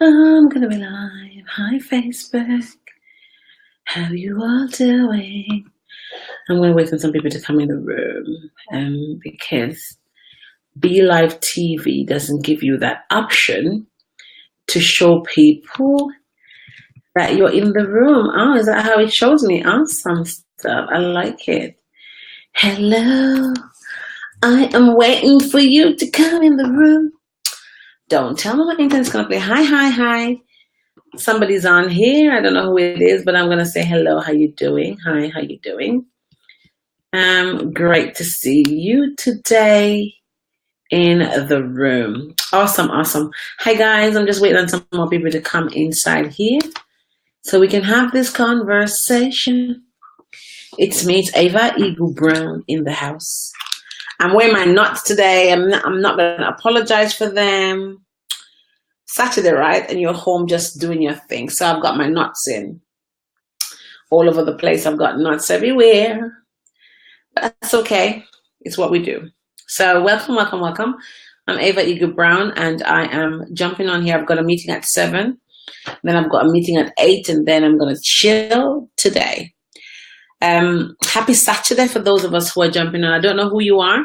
I'm gonna be live. Hi, Facebook. How you all doing? I'm gonna wait for some people to come in the room, because Be Live TV doesn't give you that option to show people that you're in the room. Oh, is that how it shows me? Awesome stuff. I like it. Hello. I am waiting for you to come in the room. Don't tell me my internet's gonna play. Hi, hi, hi. Somebody's on here. I don't know who it is, but I'm gonna say hello. How you doing? Hi, how you doing? Great to see you today in the room. Awesome, awesome. Hi guys, I'm just waiting on some more people to come inside here so we can have this conversation. It's me, it's Ava Eagle Brown in the house. I'm wearing my knots today. I'm not gonna apologize for them. Saturday, right? And you're home just doing your thing. So I've got my knots in all over the place. I've got knots everywhere. But that's okay. It's what we do. So welcome, welcome, welcome. I'm Ava Eagle Brown and I am jumping on here. I've got a meeting at 7. Then I've got a meeting at 8 and then I'm going to chill today. Happy Saturday for those of us who are jumping on. I don't know who you are.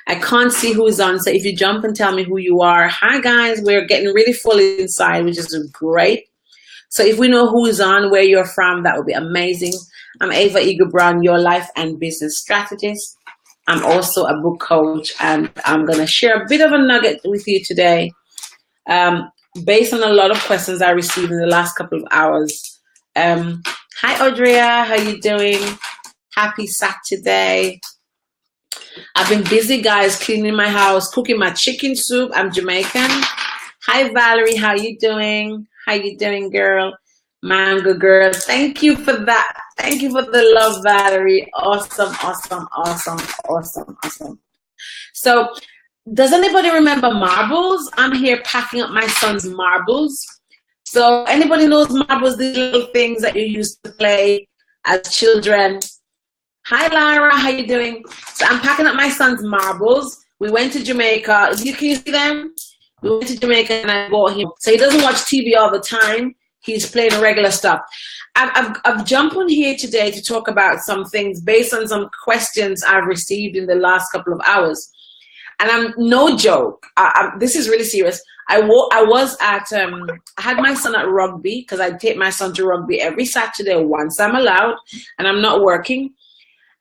I can't see who's on. So if you jump and tell me who you are. Hi guys, we're getting really full inside, which is great. So if we know who's on, where you're from, that would be amazing. I'm Ava Eagle Brown, your life and business strategist. I'm also a book coach and I'm going to share a bit of a nugget with you today based on a lot of questions I received in the last couple of hours. Hi Audrea, how you doing? Happy Saturday. I've been busy, guys, cleaning my house, cooking my chicken soup. I'm Jamaican. Hi, Valerie. How you doing? How you doing, girl? Mango girl. Thank you for that. Thank you for the love, Valerie. Awesome, awesome, awesome, awesome, awesome. So, does anybody remember marbles? I'm here packing up my son's marbles. So, anybody knows marbles, these little things that you used to play as children? Hi Lara, how you doing? So I'm packing up my son's marbles. We went to Jamaica. Can you see them? We went to Jamaica and I bought him. So he doesn't watch TV all the time. He's playing regular stuff. I've jumped on here today to talk about some things based on some questions I've received in the last couple of hours. And I'm no joke. This is really serious. I had my son at rugby because I take my son to rugby every Saturday once I'm allowed and I'm not working.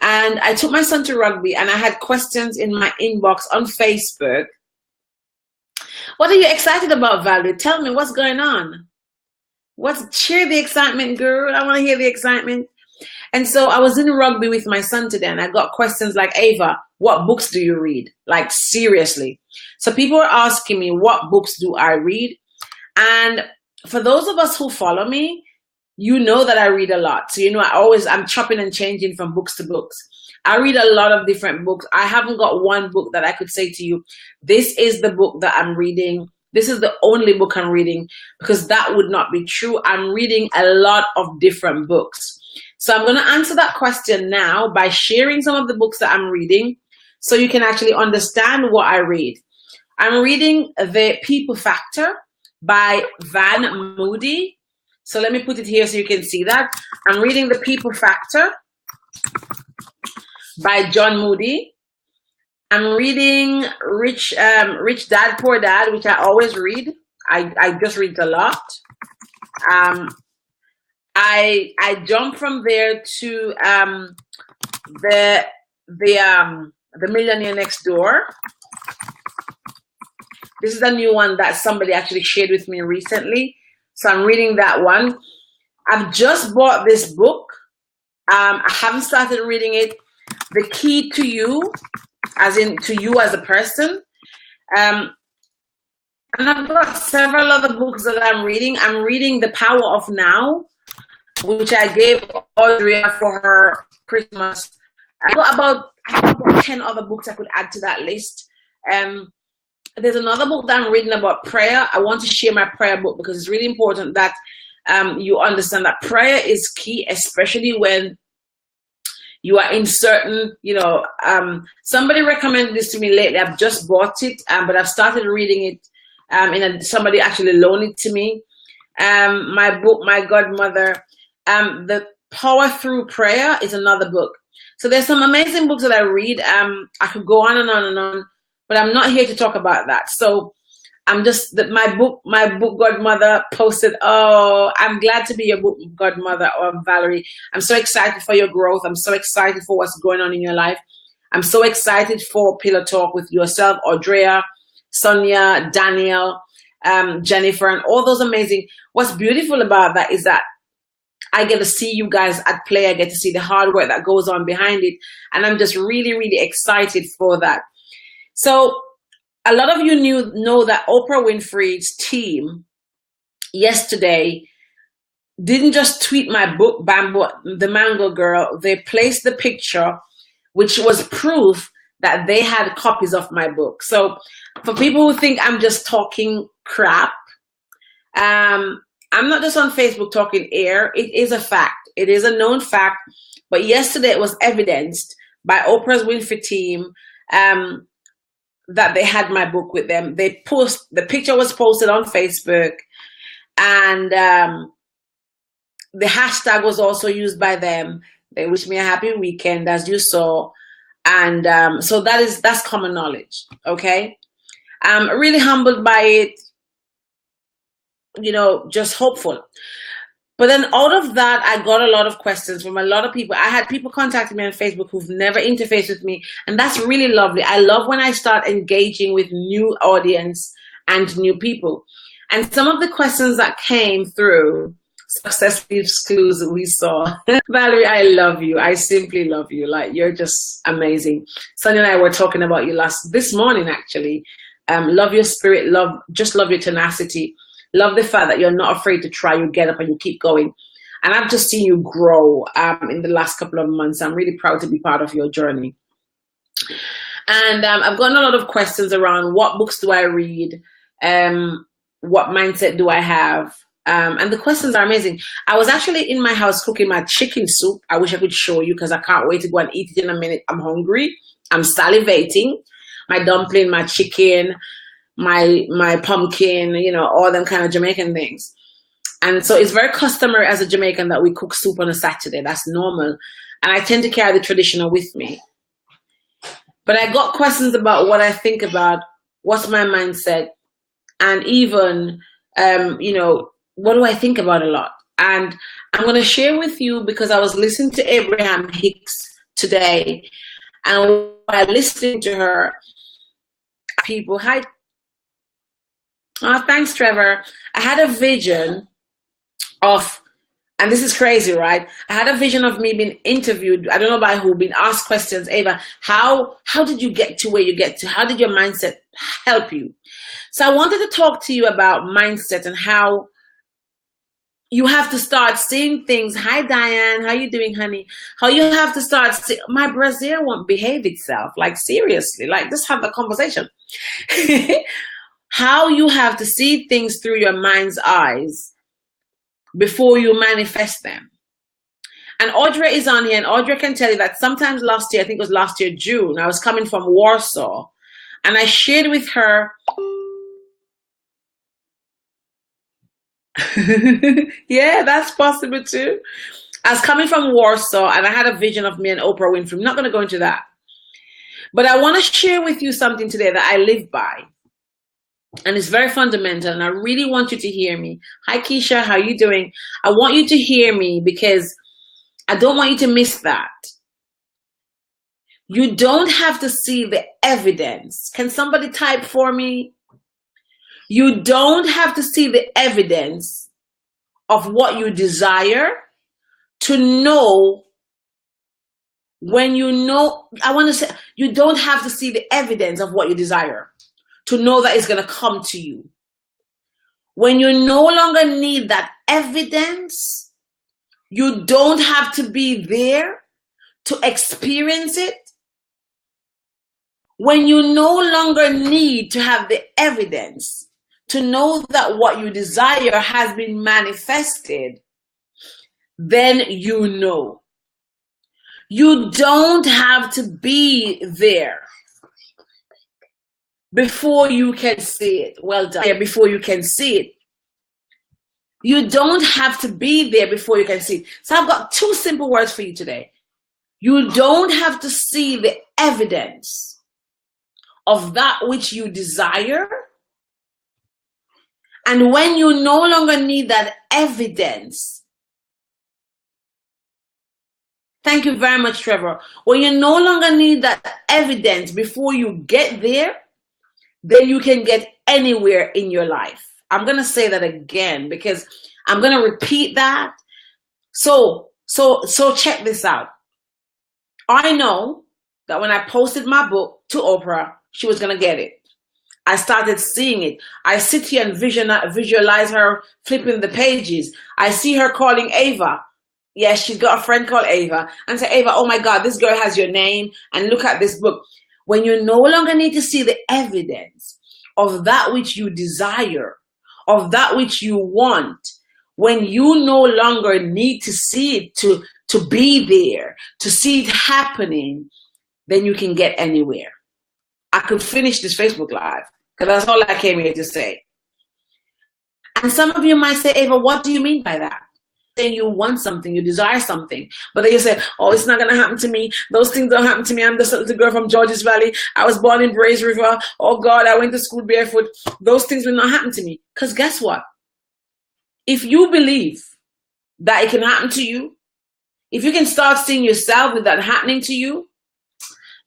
And I took my son to rugby and I had questions in my inbox on Facebook. What are you excited about, Valerie? Tell me what's going on. Share the excitement, girl. I want to hear the excitement. And so I was in rugby with my son today and I got questions like, Ava, what books do you read? Like seriously. So people are asking me, what books do I read? And for those of us who follow me, you know that I read a lot. So, I'm chopping and changing from books to books. I read a lot of different books. I haven't got one book that I could say to you, this is the book that I'm reading. This is the only book I'm reading, because that would not be true. I'm reading a lot of different books. So I'm going to answer that question now by sharing some of the books that I'm reading so you can actually understand what I read. I'm reading The People Factor by Van Moody. So let me put it here so you can see that. I'm reading The People Factor by John Moody. I'm reading Rich Dad, Poor Dad, which I always read. I just read a lot. I jump from there to the Millionaire Next Door. This is a new one that somebody actually shared with me recently. So I'm reading that one. I've just bought this book. I haven't started reading it. The Key to You, as in to you as a person. And I've got several other books that I'm reading. I'm reading The Power of Now, which I gave Audrea for her Christmas. I got about 10 other books I could add to that list. There's another book that I'm reading about prayer. I want to share my prayer book because it's really important that you understand that prayer is key, especially when you are in certain, somebody recommended this to me lately. I've just bought it, but I've started reading it. Somebody actually loaned it to me. My book, My Godmother. The Power Through Prayer is another book. So there's some amazing books that I read. I could go on and on and on, but I'm not here to talk about that. So I'm just that my book godmother posted. Oh, I'm glad to be your book godmother, Valerie. I'm so excited for your growth. I'm so excited for what's going on in your life. I'm so excited for Pillow Talk with yourself, Audrea, Sonia, Daniel, Jennifer, and all those amazing. What's beautiful about that is that I get to see you guys at play. I get to see the hard work that goes on behind it. And I'm just really, really excited for that. So a lot of you know that Oprah Winfrey's team yesterday didn't just tweet my book, Bamboo, the Mango Girl. They placed the picture, which was proof that they had copies of my book. So for people who think I'm just talking crap, I'm not just on Facebook talking air. It is a fact. It is a known fact. But yesterday it was evidenced by Oprah's Winfrey team that they had my book with them. The picture was posted on Facebook, and the hashtag was also used by them. They wished me a happy weekend, as you saw. And so that's common knowledge. Okay. I'm really humbled by it, just hopeful. But then out of that, I got a lot of questions from a lot of people. I had people contacting me on Facebook who've never interfaced with me. And that's really lovely. I love when I start engaging with new audience and new people. And some of the questions that came through, success leaves clues we saw. Valerie, I love you. I simply love you. Like, you're just amazing. Sonia and I were talking about you this morning, actually. Love your spirit. Love your tenacity. Love the fact that you're not afraid to try. You get up and you keep going. And I've just seen you grow in the last couple of months. I'm really proud to be part of your journey. And I've gotten a lot of questions around what books do I read? What mindset do I have? And the questions are amazing. I was actually in my house cooking my chicken soup. I wish I could show you because I can't wait to go and eat it in a minute. I'm hungry. I'm salivating. My dumpling, my chicken, my pumpkin, all them kind of Jamaican things. And so it's very customary as a Jamaican that we cook soup on a Saturday. That's normal. And I tend to carry the traditional with me. But I got questions about what I think about, what's my mindset, and even, what do I think about a lot? And I'm going to share with you because I was listening to Abraham Hicks today. And while listening to her, people, hi. Oh, thanks, Trevor. I had a vision of, and this is crazy, right? I had a vision of me being interviewed. I don't know by who, being asked questions. Ava, how did you get to where you get to? How did your mindset help you? So I wanted to talk to you about mindset and how you have to start seeing things. Hi, Diane. How you doing, honey? How you have to start seeing, my brassiere won't behave itself. Like, seriously, like, just have a conversation. How you have to see things through your mind's eyes before you manifest them. And Audrey is on here, and Audrey can tell you that sometimes last year, I think it was last year, June, I was coming from Warsaw, and I shared with her. Yeah, that's possible too. I was coming from Warsaw, and I had a vision of me and Oprah Winfrey. I'm not going to go into that. But I want to share with you something today that I live by. And it's very fundamental, and I really want you to hear me. Hi, Keisha, how are you doing? I want you to hear me because I don't want you to miss that. You don't have to see the evidence. Can somebody type for me? You don't have to see the evidence of what you desire to know when you know. I want to say, you don't have to see the evidence of what you desire to know that it's going to come to you. When you no longer need that evidence, you don't have to be there to experience it. When you no longer need to have the evidence to know that what you desire has been manifested, then you know. You don't have to be there before you can see it. Well done. Before you can see it. You don't have to be there before you can see it. So I've got 2 simple words for you today. You don't have to see the evidence of that which you desire. And when you no longer need that evidence, thank you very much, Trevor. When you no longer need that evidence before you get there, then you can get anywhere in your life. I'm going to say that again because I'm going to repeat that. So check this out. I know that when I posted my book to Oprah, she was going to get it. I started seeing it. I sit here and visualize her flipping the pages. I see her calling Ava. Yes, she's got a friend called Ava. And say, Ava, oh my God, this girl has your name. And look at this book. When you no longer need to see the evidence of that which you desire, of that which you want, when you no longer need to see it to be there, to see it happening, then you can get anywhere. I could finish this Facebook Live because that's all I came here to say. And some of you might say, Ava, what do you mean by that? Saying you want something, you desire something, but then you say, oh, it's not going to happen to me. Those things don't happen to me. I'm just a little girl from Georges Valley. I was born in Braze River. Oh God, I went to school barefoot. Those things will not happen to me. Because guess what? If you believe that it can happen to you, if you can start seeing yourself with that happening to you,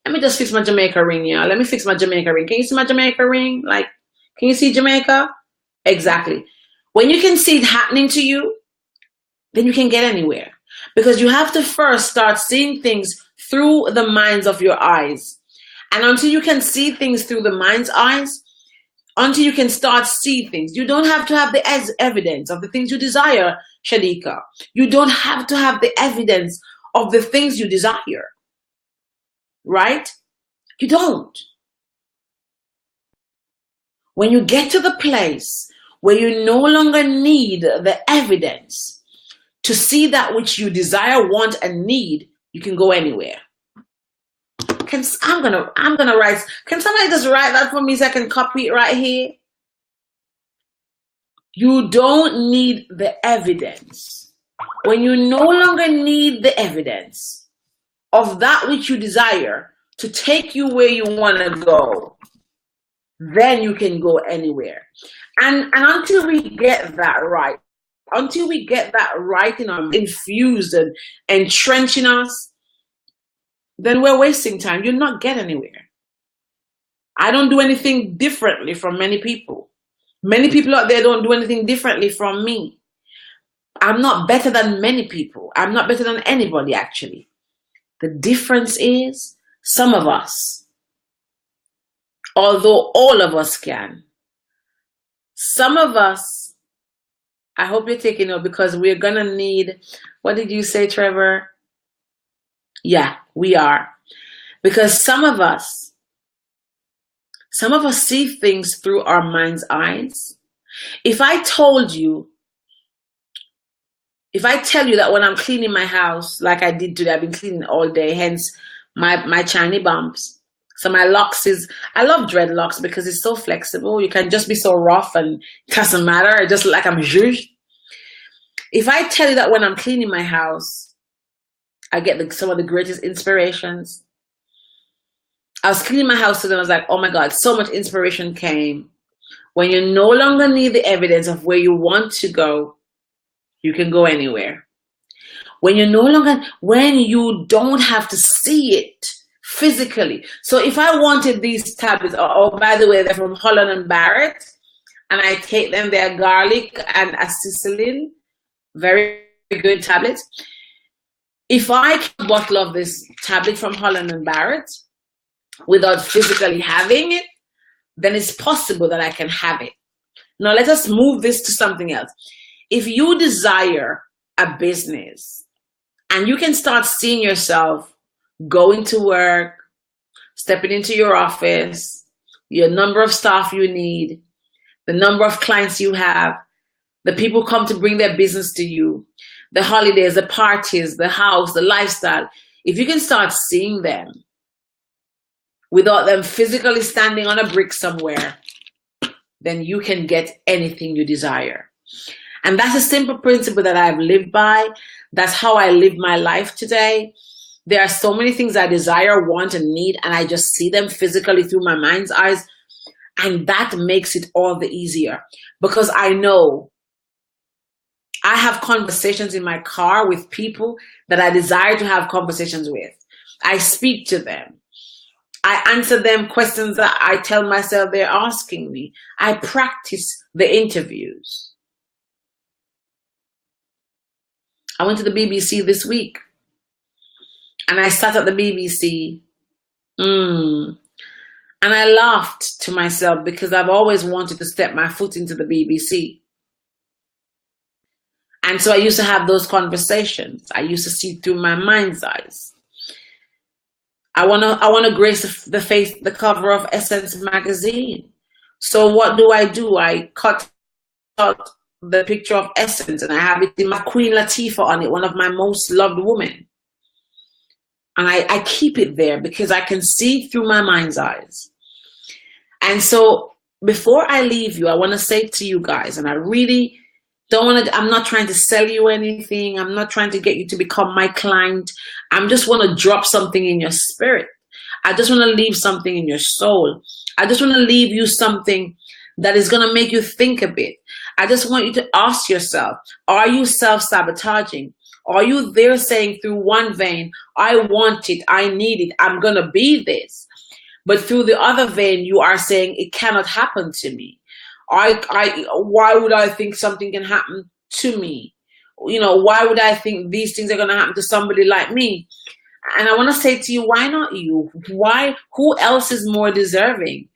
let me just fix my Jamaica ring, y'all. Let me fix my Jamaica ring. Can you see my Jamaica ring? Like, can you see Jamaica? Exactly. When you can see it happening to you, then you can get anywhere. Because you have to first start seeing things through the minds of your eyes. And until you can see things through the mind's eyes, until you can start see things, you don't have to have the evidence of the things you desire, Shadika. You don't have to have the evidence of the things you desire. Right? You don't. When you get to the place where you no longer need the evidence to see that which you desire, want, and need, you can go anywhere. I'm gonna write. Can somebody just write that for me so I can copy it right here? You don't need the evidence. When you no longer need the evidence of that which you desire to take you where you want to go, then you can go anywhere. And until we get that right, until we get that right in our infused and entrenched in us, then we're wasting time. You'll not get anywhere. I don't do anything differently from many people. Many people out there don't do anything differently from me. I'm not better than many people. I'm not better than anybody, actually. The difference is some of us, although all of us can, some of us, I hope you're taking note because we're going to need, what did you say, Trevor? Yeah, we are. Because some of us see things through our mind's eyes. If I tell you that when I'm cleaning my house, like I did today, I've been cleaning all day, hence my shiny bumps. So my locks I love dreadlocks because it's so flexible. You can just be so rough and it doesn't matter. Just like I'm zhuzh. If I tell you that when I'm cleaning my house, I get some of the greatest inspirations. I was cleaning my house today and I was like, oh my God, so much inspiration came. When you no longer need the evidence of where you want to go, you can go anywhere. When you don't have to see it physically. So if I wanted these tablets, oh by the way, they're from Holland and Barrett, and I take them, they're garlic and acetylene, very good tablets. If I get a bottle of this tablet from Holland and Barrett without physically having it, then it's possible that I can have it. Now let us move this to something else. If you desire a business and you can start seeing yourself going to work, stepping into your office, your number of staff you need, the number of clients you have, the people come to bring their business to you, the holidays, the parties, the house, the lifestyle. If you can start seeing them without them physically standing on a brick somewhere, then you can get anything you desire. And that's a simple principle that I've lived by. That's how I live my life today. There are so many things I desire, want, and need, and I just see them physically through my mind's eyes. And that makes it all the easier because I know I have conversations in my car with people that I desire to have conversations with. I speak to them. I answer them questions that I tell myself they're asking me. I practice the interviews. I went to the BBC this week and I sat at the BBC and I laughed to myself because I've always wanted to step my foot into the BBC. And so I used to have those conversations. I used to see through my mind's eyes. I wanna grace the cover of Essence magazine. So what do? I cut out the picture of Essence and I have it in my Queen Latifah on it, one of my most loved women. And I keep it there because I can see through my mind's eyes. And so before I leave you, I want to say to you guys, and I really don't want to, I'm not trying to sell you anything. I'm not trying to get you to become my client. I'm just want to drop something in your spirit. I just want to leave something in your soul. I just want to leave you something that is going to make you think a bit. I just want you to ask yourself, are you self-sabotaging? Are you there saying through one vein, I want it, I need it, I'm going to be this. But through the other vein, you are saying it cannot happen to me. Why would I think something can happen to me? You know, why would I think these things are going to happen to somebody like me? And I want to say to you, why not you? Why? Who else is more deserving?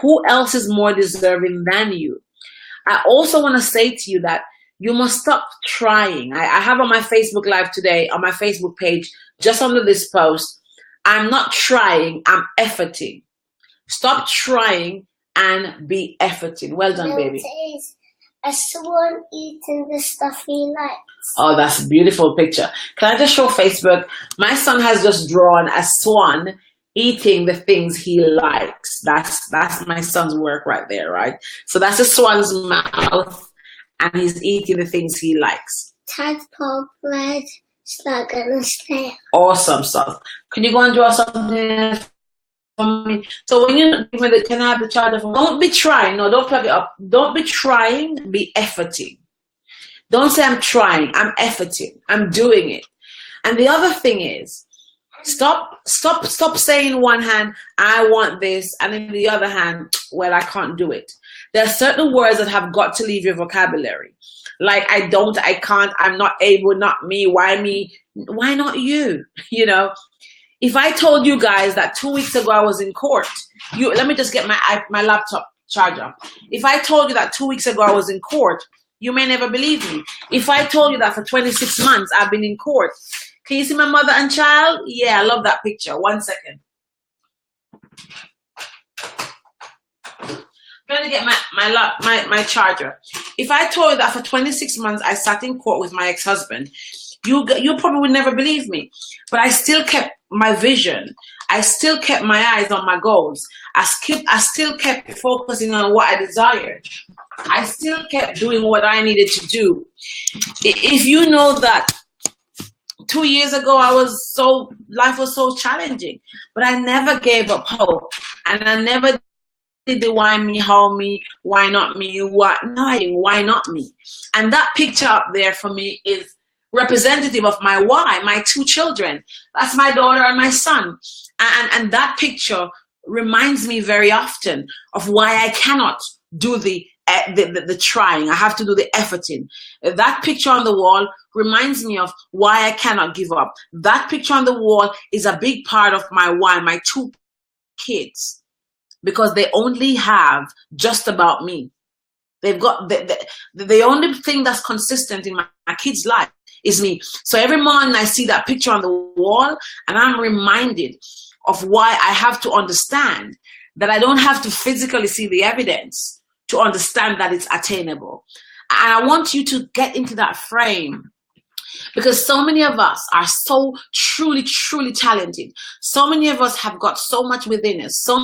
Who else is more deserving than you? I also want to say to you that you must stop trying. I have on my Facebook Live today, on my Facebook page, just under this post, I'm not trying, I'm efforting. Stop trying and be efforting. Well done, baby. Is a swan eating the stuff he likes. Oh, that's a beautiful picture. Can I just show Facebook? My son has just drawn a swan eating the things he likes. That's my son's work right there, right? So that's a swan's mouth, and he's eating the things he likes. Tadpole bread, slug and a snail. Awesome stuff. Can you go and draw something for me? So when you can I have the charger? Don't be trying. No, don't plug it up. Don't be trying. Be efforting. Don't say I'm trying. I'm efforting. I'm doing it. And the other thing is, stop saying in one hand, I want this, and in the other hand, well, I can't do it. There are certain words that have got to leave your vocabulary. Like I don't, I can't, I'm not able, not me, why me? Why not you? You know, if I told you guys that 2 weeks ago I was in court, let me just get my laptop charger. If I told you that 2 weeks ago I was in court, you may never believe me. If I told you that for 26 months I've been in court, can you see my mother and child? Yeah, I love that picture. 1 second. I'm trying to get my charger. If I told you that for 26 months I sat in court with my ex-husband, you probably would never believe me. But I still kept my vision. I still kept my eyes on my goals. I still kept focusing on what I desired. I still kept doing what I needed to do. If you know that 2 years ago life was so challenging, but I never gave up hope, and I never did the why me, how me, why not me, why not me. And that picture up there for me is representative of my why, my 2 children. That's my daughter and my son. And that picture reminds me very often of why I cannot do the trying. I have to do the efforting. That picture on the wall reminds me of why I cannot give up. That picture on the wall is a big part of my why, my 2 kids, because they only have just about me. They've got the only thing that's consistent in my kids' life is me. So every morning I see that picture on the wall and I'm reminded of why I have to understand that I don't have to physically see the evidence to understand that it's attainable. And I want you to get into that frame, because so many of us are so truly, truly talented. So many of us have got so much within us. So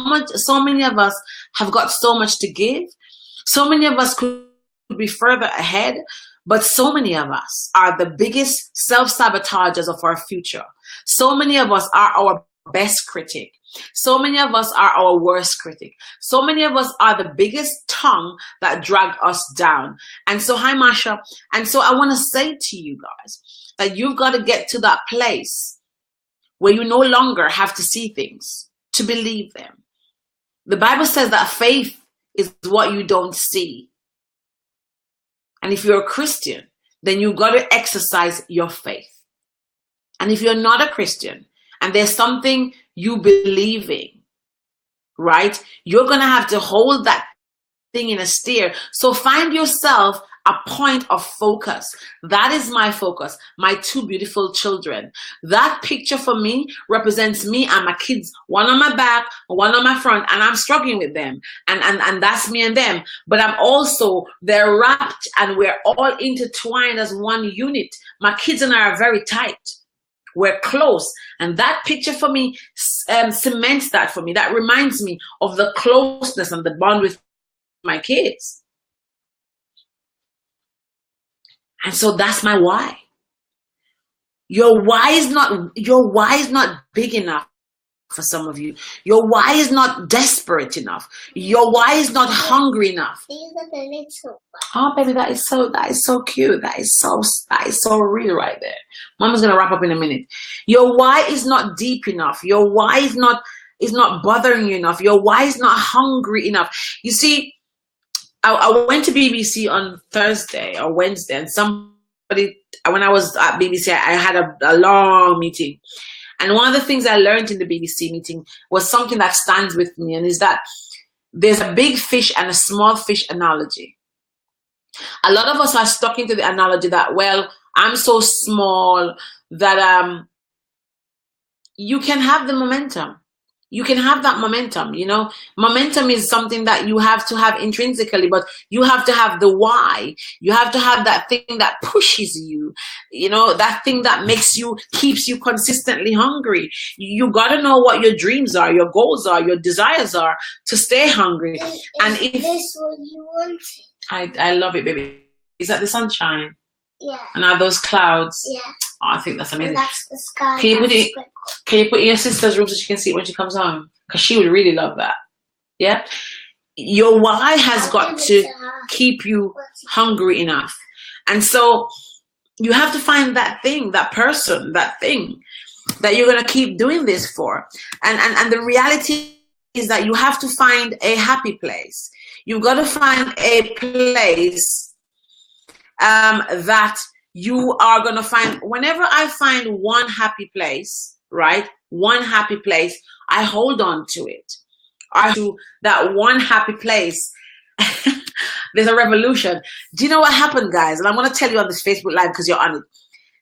many of us have got so much to give. So many of us could be further ahead, but so many of us are the biggest self-sabotagers of our future. So many of us are our best critic. So many of us are our worst critic. So many of us are the biggest tongue that drag us down. And so, hi, Masha. And so I want to say to you guys that you've got to get to that place where you no longer have to see things to believe them. The Bible says that faith is what you don't see. And if you're a Christian, then you've got to exercise your faith. And if you're not a Christian and there's something you believe in, right, you're going to have to hold that thing in a steer. So find yourself a point of focus. That is my focus. My two beautiful children. That picture for me represents me and my kids, one on my back, one on my front, and I'm struggling with them. And that's me and them. But I'm also, they're wrapped and we're all intertwined as one unit. My kids and I are very tight. We're close. And that picture for me cements that for me. That reminds me of the closeness and the bond with my kids. And so that's my why. Your why is not big enough for some of you. Your why is not desperate enough. Your why is not hungry enough. Oh, baby, that is so cute. That is so real right there. Mama's gonna wrap up in a minute. Your why is not deep enough. Your why is not bothering you enough. Your why is not hungry enough. You see, I went to BBC on Thursday or Wednesday, and somebody, when I was at BBC, I had a long meeting. And one of the things I learned in the BBC meeting was something that stands with me, and is that there's a big fish and a small fish analogy. A lot of us are stuck into the analogy that, well, I'm so small that you can have the momentum. You can have that momentum, you know. Momentum is something that you have to have intrinsically, but you have to have the why. You have to have that thing that pushes you, you know, that thing that keeps you consistently hungry. You got to know what your dreams are, your goals are, your desires are to stay hungry. And if this what you want? I love it, baby. Is that the sunshine? Yeah. And are those clouds? Yeah. Oh, I think that's amazing. And that's the sky. Can you put it in your sister's room so she can see it when she comes home? Because she would really love that. Yeah? Your why has got to keep you hungry enough. And so you have to find that thing, that person, that thing that you're going to keep doing this for. And the reality is that you have to find a happy place. You've got to find a place that you are going to find. Whenever I find one happy place, right? One happy place, I hold on to it. To that one happy place. There's a revolution. Do you know what happened, guys? And I'm going to tell you on this Facebook Live because you're on it.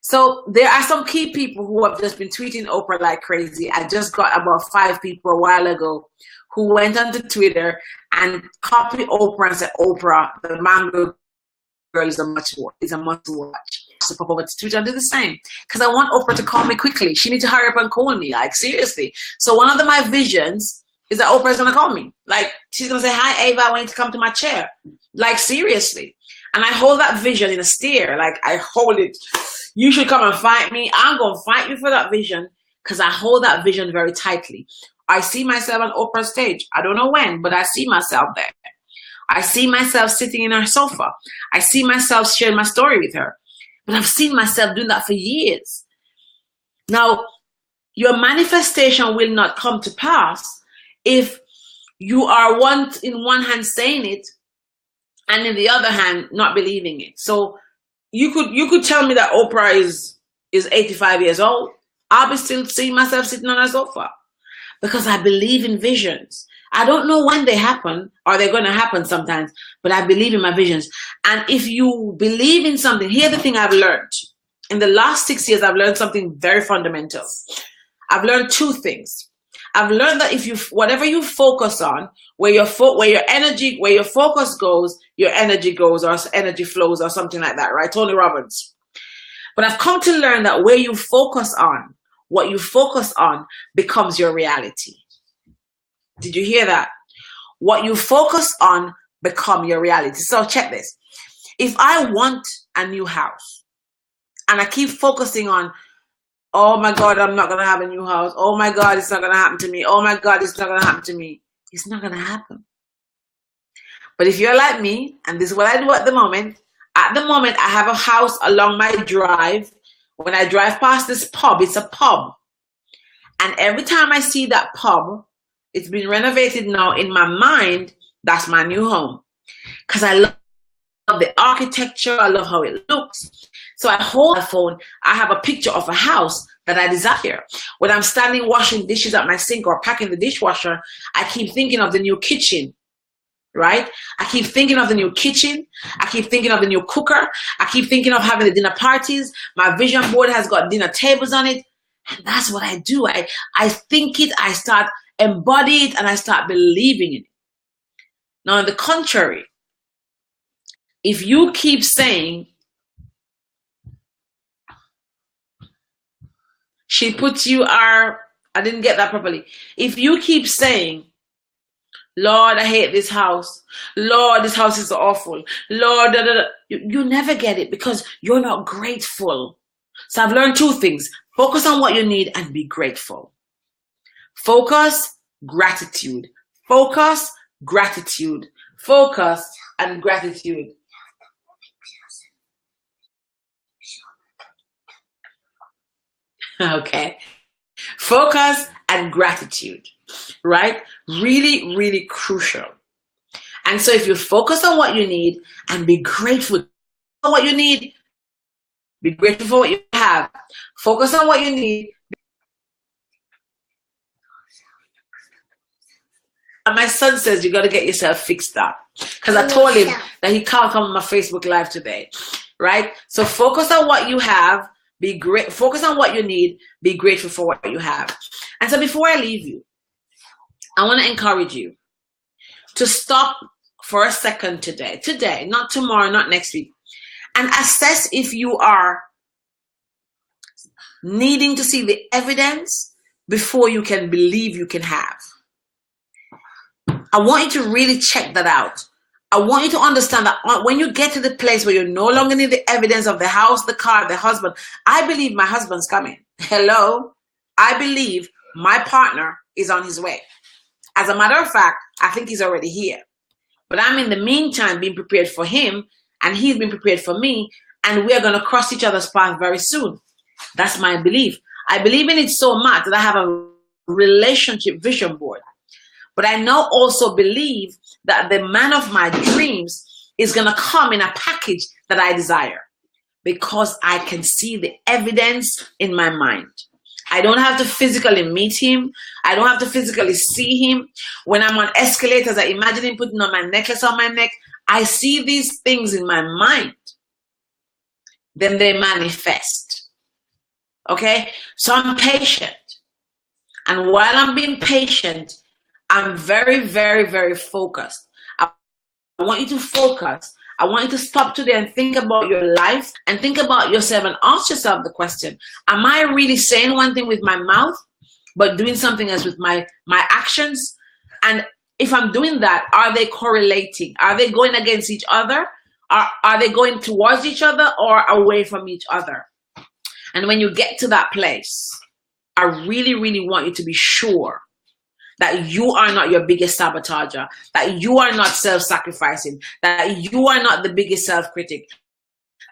So there are some key people who have just been tweeting Oprah like crazy. I just got about 5 people a while ago who went onto Twitter and copied Oprah and said, Oprah, the Mango Girl is a must watch. So pop over to Twitter and do the same. Because I want Oprah to call me quickly. She needs to hurry up and call me, like, seriously. So one of my visions is that Oprah is going to call me. Like, she's going to say, hi, Ava, I want you to come to my chair. Like, seriously. And I hold that vision in a steer. Like, I hold it. You should come and fight me. I'm going to fight you for that vision because I hold that vision very tightly. I see myself on Oprah's stage. I don't know when, but I see myself there. I see myself sitting in her sofa. I see myself sharing my story with her. But I've seen myself doing that for years. Now, your manifestation will not come to pass if you are in one hand saying it and in the other hand not believing it. So you could tell me that Oprah is 85 years old. I'll be still seeing myself sitting on a sofa because I believe in visions. I don't know when they happen or they're going to happen sometimes, but I believe in my visions. And if you believe in something, here's the thing I've learned. In the last 6 years, I've learned something very fundamental. I've learned 2 things. I've learned that whatever you focus on, where your focus goes, your energy goes, or energy flows, or something like that, right? Tony Robbins. But I've come to learn that where you focus on, what you focus on becomes your reality. Did you hear that? What you focus on become your reality. So check this. If I want a new house and I keep focusing on, oh my God, I'm not going to have a new house. Oh my God, it's not going to happen to me. Oh my God, it's not going to happen to me. It's not going to happen. But if you're like me, and this is what I do at the moment I have a house along my drive. When I drive past this pub, it's a pub. And every time I see that pub, it's been renovated now in my mind, that's my new home. Because I love the architecture, I love how it looks. So I hold my phone, I have a picture of a house that I desire. When I'm standing washing dishes at my sink or packing the dishwasher, I keep thinking of the new kitchen, right? I keep thinking of the new kitchen. I keep thinking of the new cooker. I keep thinking of having the dinner parties. My vision board has got dinner tables on it. And that's what I do. I think it, I start embody it, and I start believing in it. Now, on the contrary, if you keep saying, she puts you are, I didn't get that properly. If you keep saying, Lord, I hate this house. Lord, this house is awful. Lord, da, da, da. You never get it because you're not grateful. So I've learned two things. Focus on what you need and be grateful. Focus, gratitude. Focus, gratitude. Focus and gratitude. Okay. Focus and gratitude, right? Really, really crucial. And so if you focus on what you need and be grateful for what you need, be grateful for what you have. Focus on what you need. And my son says you got to get yourself fixed up because I told him that he can't come on my Facebook Live today, right? So focus on what you have. Be great. Focus on what you need. Be grateful for what you have. And so before I leave you, I want to encourage you to stop for a second today, not tomorrow, not next week, and assess if you are needing to see the evidence before you can believe you can have. I want you to really check that out. I want you to understand that when you get to the place where you no longer need the evidence of the house, the car, the husband, I believe my husband's coming. Hello? I believe my partner is on his way. As a matter of fact, I think he's already here. But I'm in the meantime being prepared for him, and he's been prepared for me, and we're going to cross each other's path very soon. That's my belief. I believe in it so much that I have a relationship vision board. But I now also believe that the man of my dreams is going to come in a package that I desire because I can see the evidence in my mind. I don't have to physically meet him. I don't have to physically see him. When I'm on escalators, I imagine him putting on my necklace on my neck. I see these things in my mind. Then they manifest. Okay? So I'm patient. And while I'm being patient, I'm very, very, very focused. I want you to focus. I want you to stop today and think about your life and think about yourself and ask yourself the question, am I really saying one thing with my mouth, but doing something else with my actions? And if I'm doing that, are they correlating? Are they going against each other? Are they going towards each other or away from each other? And when you get to that place, I really, really want you to be sure that you are not your biggest sabotager, that you are not self-sacrificing, that you are not the biggest self-critic,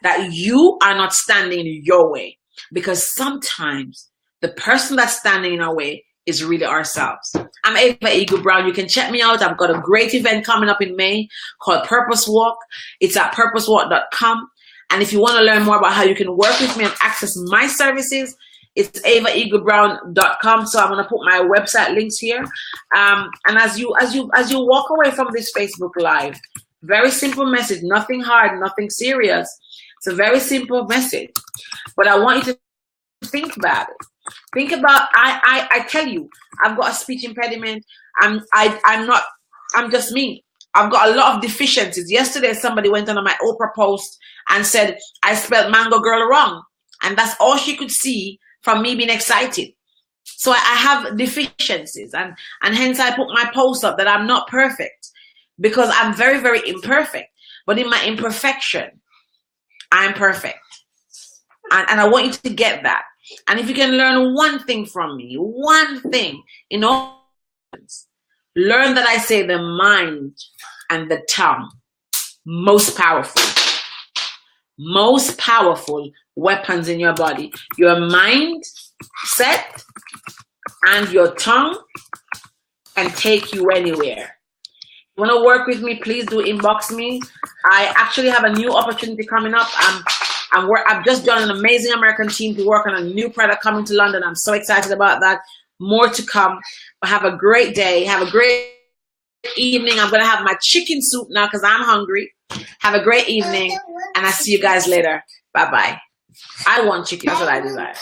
that you are not standing in your way. Because sometimes the person that's standing in our way is really ourselves. I'm Ava Eagle Brown. You can check me out. I've got a great event coming up in May called Purpose Walk. It's at purposewalk.com. And if you want to learn more about how you can work with me and access my services, it's avaeaglebrown.com. So I'm going to put my website links here. And as you walk away from this Facebook Live, very simple message, nothing hard, nothing serious. It's a very simple message. But I want you to think about it. Think about, I tell you, I've got a speech impediment. I'm just me. I've got a lot of deficiencies. Yesterday, somebody went on my Oprah post and said, I spelled Mango Girl wrong. And that's all she could see from me being excited. So I have deficiencies, and hence I put my post up that I'm not perfect because I'm very, very imperfect. But in my imperfection, I'm perfect. And I want you to get that. And if you can learn one thing from me, one thing, in all, learn that I say the mind and the tongue, most powerful weapons in your body. Your mind set and your tongue can take you anywhere. You want to work with me, please do inbox me. I actually have a new opportunity coming up. I've just done an amazing American team to work on a new product coming to London. I'm so excited about that. More to come. But have a great day. Have a great evening. I'm going to have my chicken soup now because I'm hungry. Have a great evening. And I'll see you guys later. Bye-bye. I want chicken. That's what I desire.